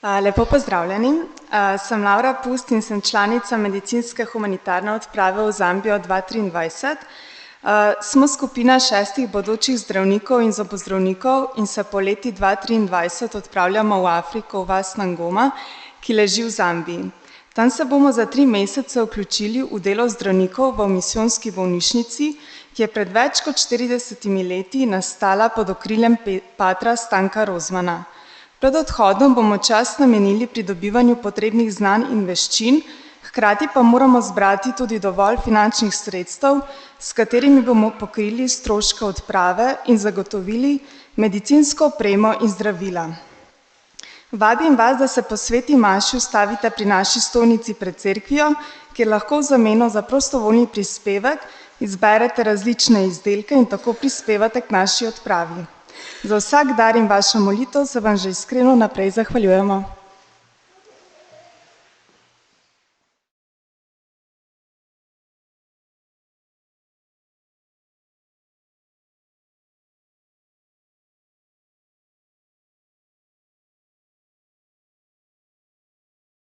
Lepo pozdravljeni. Sem Laura Pust in sem članica medicinske humanitarne odprave v Zambijo 2023. Smo skupina 6 bodočih zdravnikov in zobozdravnikov in se po leti 2023 odpravljamo v Afriko, v vas Ngoma, ki leži v Zambiji. Tam se bomo za 3 mesece vključili v delo zdravnikov v misijonski bolnišnici, ki je pred več kot 40 leti nastala pod okriljem patra Stanka Rozmana. Pred odhodom bomo čas namenili pridobivanju potrebnih znanj in veščin, hkrati pa moramo zbrati tudi dovolj finančnih sredstev, s katerimi bomo pokrili stroške odprave in zagotovili medicinsko opremo in zdravila. Vabim vas, da se po sveti maši ustavite pri naši stojnici pred cerkvijo, kjer lahko v zameno za prostovoljni prispevek izberete različne izdelke in tako prispevate k naši odpravi. Za vsak dar in vašo molitev se vam že iskreno naprej zahvaljujemo.